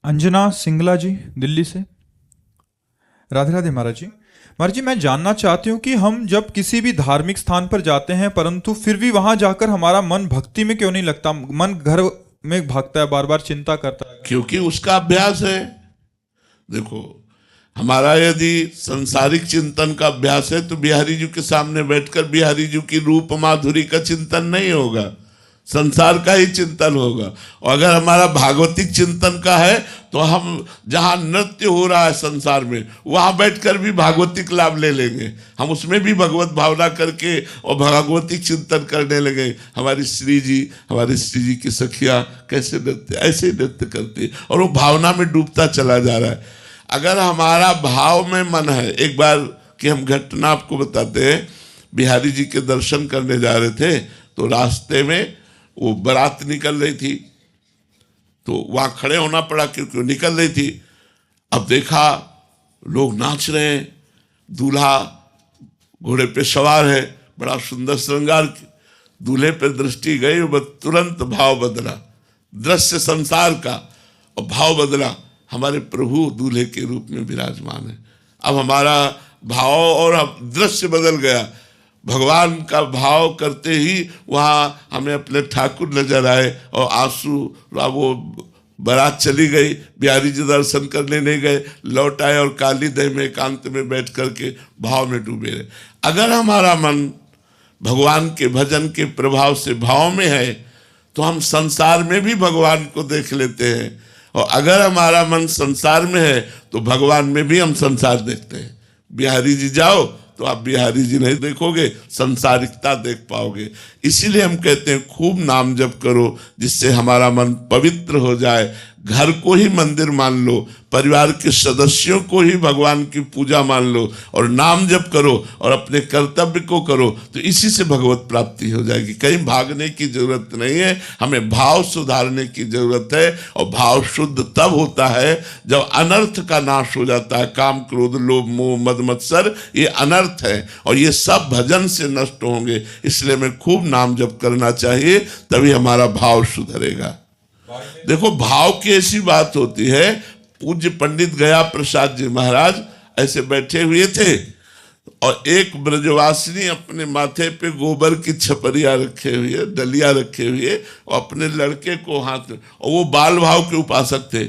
अंजना सिंगला जी, दिल्ली से। राधे राधे महाराज जी। महाराज जी, मैं जानना चाहती हूँ कि हम जब किसी भी धार्मिक स्थान पर जाते हैं परंतु फिर भी वहां जाकर हमारा मन भक्ति में क्यों नहीं लगता? मन घर में भागता है, बार बार चिंता करता है। क्योंकि उसका अभ्यास है। देखो, हमारा यदि सांसारिक चिंतन का अभ्यास है तो बिहारी जी के सामने बैठकर बिहारी जी की रूप माधुरी का चिंतन नहीं होगा, संसार का ही चिंतन होगा। और अगर हमारा भागवतिक चिंतन का है तो हम जहाँ नृत्य हो रहा है संसार में वहाँ बैठकर भी भागवतिक लाभ ले लेंगे। हम उसमें भी भगवत भावना करके और भागवतिक चिंतन करने लगे। हमारी श्री जी की सखिया कैसे नृत्य, ऐसे नृत्य करती और वो भावना में डूबता चला जा रहा है। अगर हमारा भाव में मन है, एक बार की हम घटना आपको बताते हैं। बिहारी जी के दर्शन करने जा रहे थे तो रास्ते में वो बारात निकल रही थी तो वहां खड़े होना पड़ा क्योंकि निकल रही थी। अब देखा लोग नाच रहे हैं, दूल्हा घोड़े पे सवार है, बड़ा सुंदर श्रृंगार। दूल्हे पे दृष्टि गई, वह तुरंत भाव बदला, दृश्य संसार का, और भाव बदला। हमारे प्रभु दूल्हे के रूप में विराजमान है। अब हमारा भाव और अब दृश्य बदल गया। भगवान का भाव करते ही वहाँ हमें अपने ठाकुर नजर आए और आंसू, वो बारात चली गई। बिहारी जी दर्शन करने नहीं गए, लौट आए और काली दह में एकांत में बैठ करके भाव में डूबे रहे। अगर हमारा मन भगवान के भजन के प्रभाव से भाव में है तो हम संसार में भी भगवान को देख लेते हैं, और अगर हमारा मन संसार में है तो भगवान में भी हम संसार देखते हैं। बिहारी जी जाओ तो आप बिहारी जी नहीं देखोगे, संसारिकता देख पाओगे। इसीलिए हम कहते हैं खूब नाम जप करो जिससे हमारा मन पवित्र हो जाए। घर को ही मंदिर मान लो, परिवार के सदस्यों को ही भगवान की पूजा मान लो, और नाम जप करो और अपने कर्तव्य को करो, तो इसी से भगवत प्राप्ति हो जाएगी। कहीं भागने की जरूरत नहीं है, हमें भाव सुधारने की जरूरत है। और भाव शुद्ध तब होता है जब अनर्थ का नाश हो जाता है। काम, क्रोध, लोभ, मोह, मद, मत्सर, ये अनर्थ है और ये सब भजन से नष्ट होंगे। इसलिए हमें खूब नाम जप करना चाहिए, तभी हमारा भाव सुधरेगा। देखो, भाव की ऐसी बात होती है। पूज्य पंडित गया प्रसाद जी महाराज ऐसे बैठे हुए थे और एक ब्रजवासिनी अपने माथे पे गोबर की छपरिया रखे हुए, डलिया रखे हुए, और अपने लड़के को हाथ में, और वो बाल भाव के उपासक थे।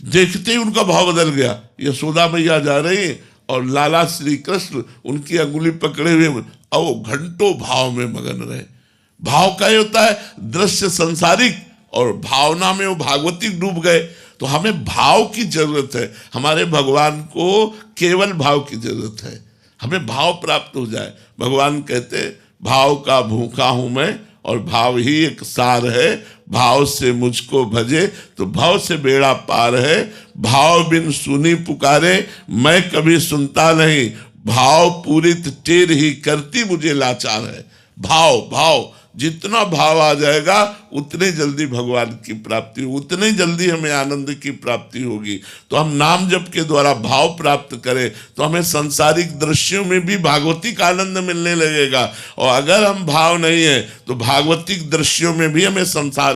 देखते ही उनका भाव बदल गया। यशोदा मैया जा रही और लाला श्री कृष्ण उनकी अंगुली पकड़े हुए, और वो घंटों भाव में मगन रहे। भाव का होता है दृश्य संसारिक, और भावना में वो भागवतिक डूब गए। तो हमें भाव की जरूरत है। हमारे भगवान को केवल भाव की जरूरत है, हमें भाव प्राप्त हो जाए। भगवान कहते भाव का भूखा हूं मैं, और भाव ही एक सार है। भाव से मुझको भजे तो भाव से बेड़ा पार है। भाव बिन सुनी पुकारे मैं कभी सुनता नहीं, भाव पूरित टेर ही करती मुझे लाचार है। भाव भाव जितना भाव आ जाएगा उतने जल्दी भगवान की प्राप्ति, उतने जल्दी हमें आनंद की प्राप्ति होगी। तो हम नाम जप के द्वारा भाव प्राप्त करें तो हमें सांसारिक दृश्यों में भी भागवतिक आनंद मिलने लगेगा। और अगर हम भाव नहीं है तो भागवतिक दृश्यों में भी हमें संसार